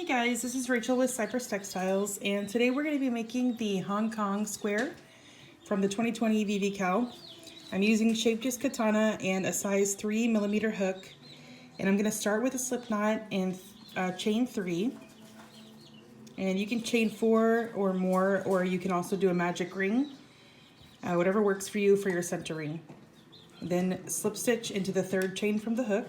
guys, this is Rachel with Cypress Textiles, and today we're going to be making the Hong Kong square from the 2020 VVCAL. I'm using Shape-Just Katana and a size 3mm hook, and I'm going to start with a slip knot and chain 3. And you can chain 4 or more, or you can also do a magic ring, whatever works for you for your center ring. Then slip stitch into the 3rd chain from the hook.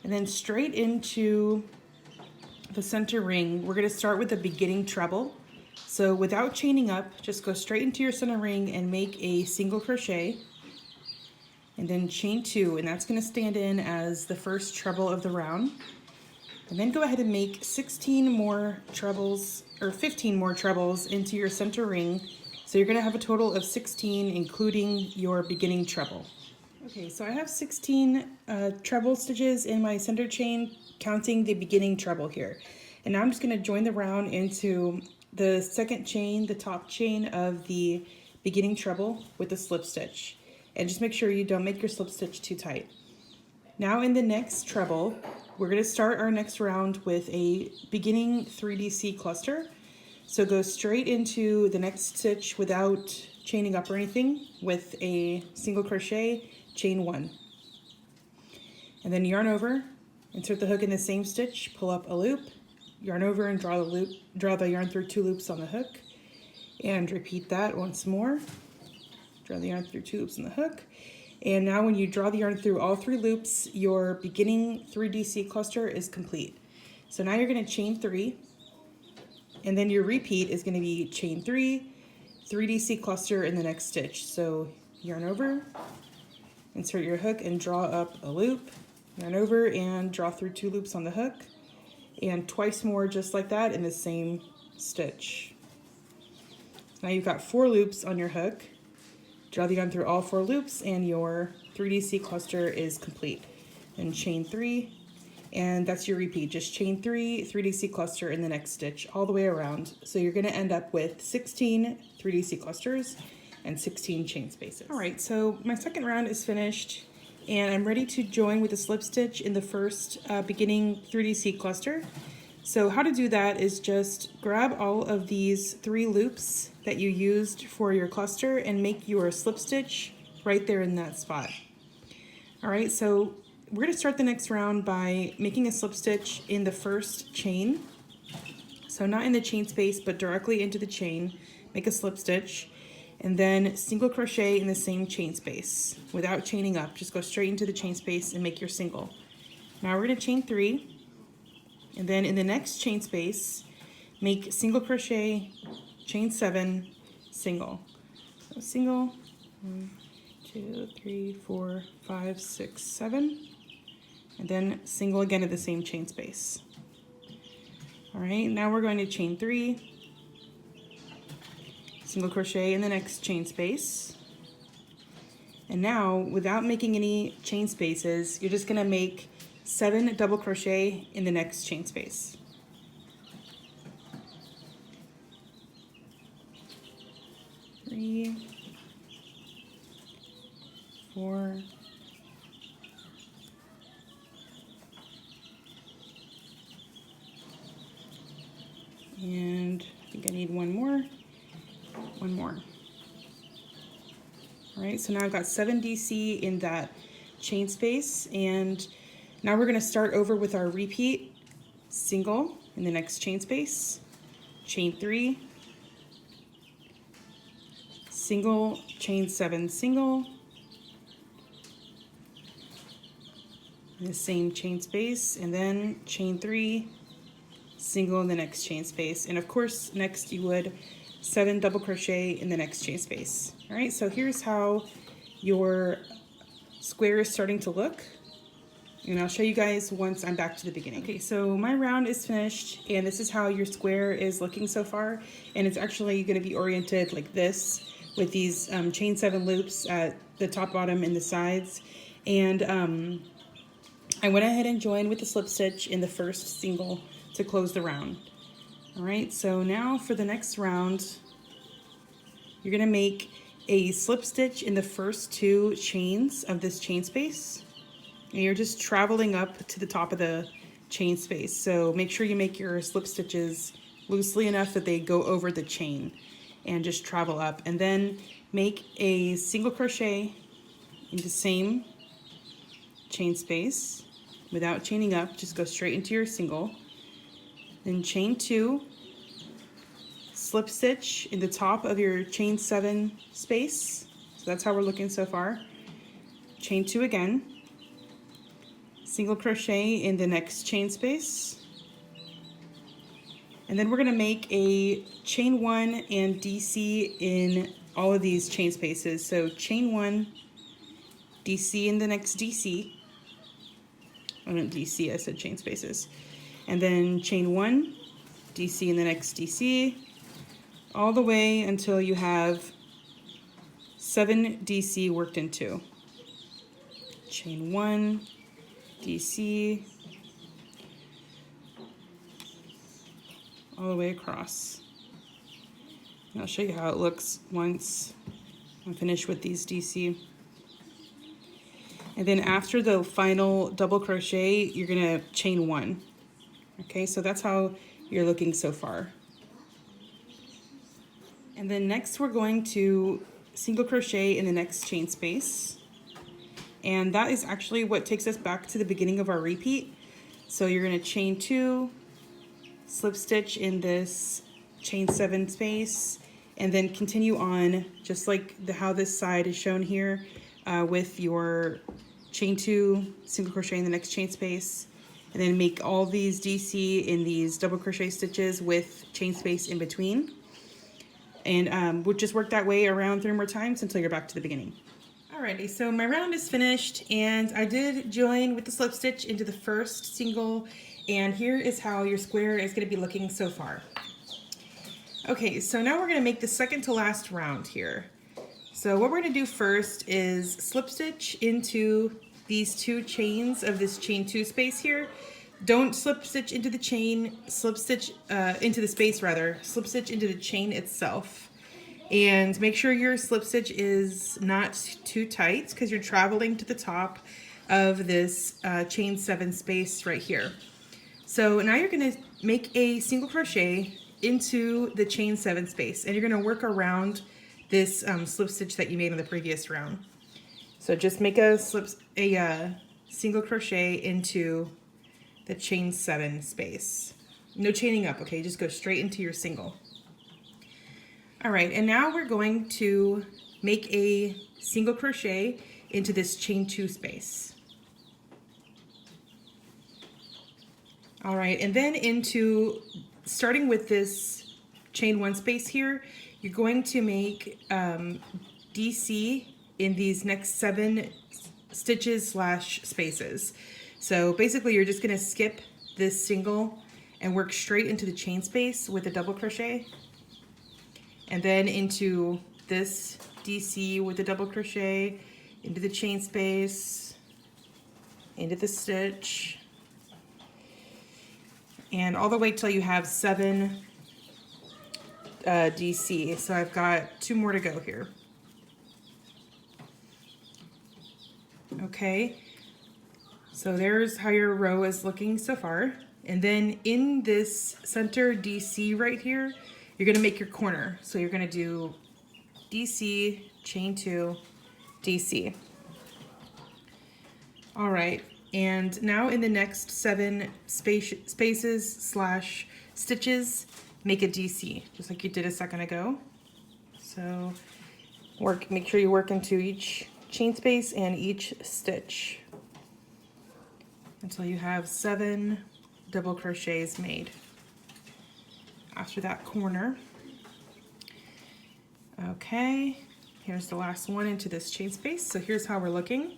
And then straight into the center ring, we're going to start with a beginning treble. So without chaining up, just go straight into your center ring and make a single crochet. And then chain 2, and that's going to stand in as the first treble of the round. And then go ahead and make 16 more trebles, or 15 more trebles into your center ring. So you're going to have a total of 16, including your beginning treble. Okay, so I have 16 treble stitches in my center chain, counting the beginning treble here. And now I'm just going to join the round into the 2nd chain, the top chain of the beginning treble with a slip stitch. And just make sure you don't make your slip stitch too tight. Now in the next treble, we're going to start our next round with a beginning 3DC cluster. So go straight into the next stitch without chaining up or anything with a single crochet, chain 1, and then yarn over, insert the hook in the same stitch, pull up a loop, yarn over and draw the yarn through 2 loops on the hook, and repeat that once more. Draw the yarn through 2 loops on the hook, and now when you draw the yarn through all 3 loops, your beginning 3DC cluster is complete. So now you're going to chain 3, and then your repeat is going to be chain 3, 3DC cluster in the next stitch. So yarn over, insert your hook and draw up a loop, yarn over and draw through 2 loops on the hook, and twice more just like that in the same stitch. Now you've got 4 loops on your hook. Draw the yarn through all 4 loops and your 3DC cluster is complete. And chain 3, and that's your repeat. Just chain 3, 3DC cluster in the next stitch all the way around. So you're going to end up with 16 3DC clusters and 16 chain spaces. All right, so my second round is finished, and I'm ready to join with a slip stitch in the first beginning 3DC cluster. So how to do that is just grab all of these 3 loops that you used for your cluster and make your slip stitch right there in that spot. All right, so we're gonna start the next round by making a slip stitch in the first chain. So not in the chain space, but directly into the chain, make a slip stitch, and then single crochet in the same chain space without chaining up. Just go straight into the chain space and make your single. Now we're going to chain 3, and then in the next chain space, make single crochet, chain 7, single. So single, 1, 2, 3, 4, 5, 6, 7, and then single again in the same chain space. All right, now we're going to chain 3, single crochet in the next chain space, and now without making any chain spaces, you're just going to make 7 double crochet in the next chain space. Three, 4, and I think I need one more. All right, so now I've got 7 DC in that chain space, and now we're going to start over with our repeat single in the next chain space, chain 3, single, chain 7, single, in the same chain space, and then chain 3, single in the next chain space, and of course next you would 7 double crochet in the next chain space. All right, so here's how your square is starting to look, and I'll show you guys once I'm back to the beginning. Okay, so my round is finished, and this is how your square is looking so far, and it's actually going to be oriented like this with these chain 7 loops at the top, bottom, and the sides. And I went ahead and joined with the slip stitch in the first single to close the round. All right, so now for the next round, you're gonna make a slip stitch in the first 2 chains of this chain space, And you're just traveling up to the top of the chain space. So make sure you make your slip stitches loosely enough that they go over the chain, and just travel up. And then make a single crochet in the same chain space without chaining up. Just go straight into your single. Then chain 2, slip stitch in the top of your chain 7 space. So that's how we're looking so far. Chain 2 again, single crochet in the next chain space, and then we're going to make a chain 1 and DC in all of these chain spaces. So chain 1, DC in the next DC. I meant DC, I said chain spaces. And then chain 1, DC in the next DC, all the way until you have 7 DC worked into. Chain 1, DC, all the way across. And I'll show you how it looks once I'm finished with these DC. And then after the final double crochet, you're gonna chain 1. Okay, so that's how you're looking so far. And then next we're going to single crochet in the next chain space. And that is actually what takes us back to the beginning of our repeat. So you're gonna chain 2, slip stitch in this chain 7 space, and then continue on just like how this side is shown here, with your chain 2, single crochet in the next chain space, and then make all these DC in these double crochet stitches with chain space in between. And we'll just work that way around 3 more times until you're back to the beginning. Alrighty, so my round is finished, and I did join with the slip stitch into the first single, and here is how your square is going to be looking so far. Okay, so now we're going to make the second to last round here. So what we're going to do first is slip stitch into these 2 chains of this chain 2 space here. Don't slip stitch into the chain, slip stitch into the space rather, slip stitch into the chain itself. And make sure your slip stitch is not too tight because you're traveling to the top of this chain 7 space right here. So now you're going to make a single crochet into the chain 7 space, and you're going to work around this slip stitch that you made on the previous round. So just make a single crochet into the chain 7 space. No chaining up, okay? Just go straight into your single. All right, and now we're going to make a single crochet into this chain 2 space. All right, and then starting with this chain 1 space here, you're going to make DC in these next 7 stitches slash spaces. So basically you're just gonna skip this single and work straight into the chain space with a double crochet, and then into this DC with a double crochet, into the chain space, into the stitch, and all the way till you have 7 DC. So I've got 2 more to go here. Okay, so there's how your row is looking so far. And then in this center DC right here, you're gonna make your corner. So you're gonna do DC, chain 2, DC. All right, and now in the next 7 spaces slash stitches, make a DC, just like you did a second ago. So make sure you work into each chain space and each stitch until you have 7 double crochets made after that corner. Okay, here's the last one into this chain space. So here's how we're looking.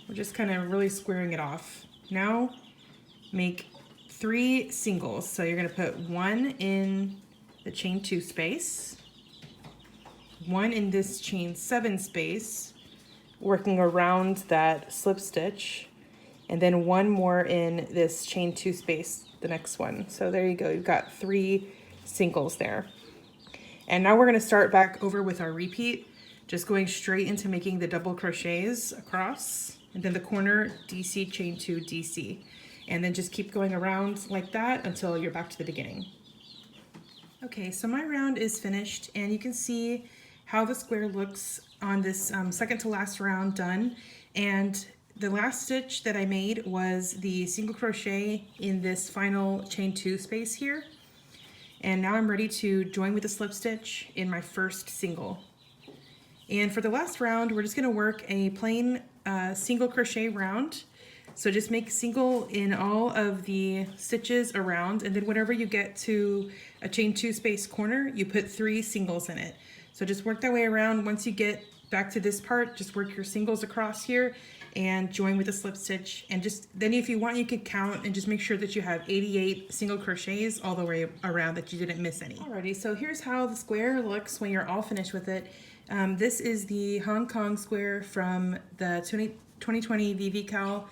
We're just kind of really squaring it off. Now make 3 singles. So you're going to put 1 in the chain 2 space, 1 in this chain 7 space, working around that slip stitch, and then 1 more in this chain 2 space, the next one. So there you go, you've got 3 singles there. And now we're going to start back over with our repeat, just going straight into making the double crochets across. and then the corner DC, chain 2, DC. And then just keep going around like that until you're back to the beginning. Okay, so my round is finished, and you can see how the square looks on this second to last round done. And the last stitch that I made was the single crochet in this final chain 2 space here. And now I'm ready to join with a slip stitch in my first single. And for the last round, we're just going to work a plain single crochet round. So just make single in all of the stitches around, and then whenever you get to a chain 2 space corner, you put 3 singles in it. So just work that way around. Once you get back to this part, just work your singles across here and join with a slip stitch. And just then, if you want, you can count and just make sure that you have 88 single crochets all the way around, that you didn't miss any. Alrighty, so here's how the square looks when you're all finished with it. This is the Hong Kong square from the 2020 VVCAL.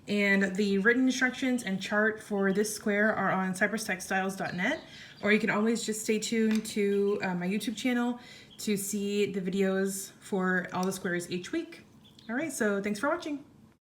And the written instructions and chart for this square are on cypresstextiles.net, or you can always just stay tuned to my YouTube channel to see the videos for all the squares each week. All right, so thanks for watching.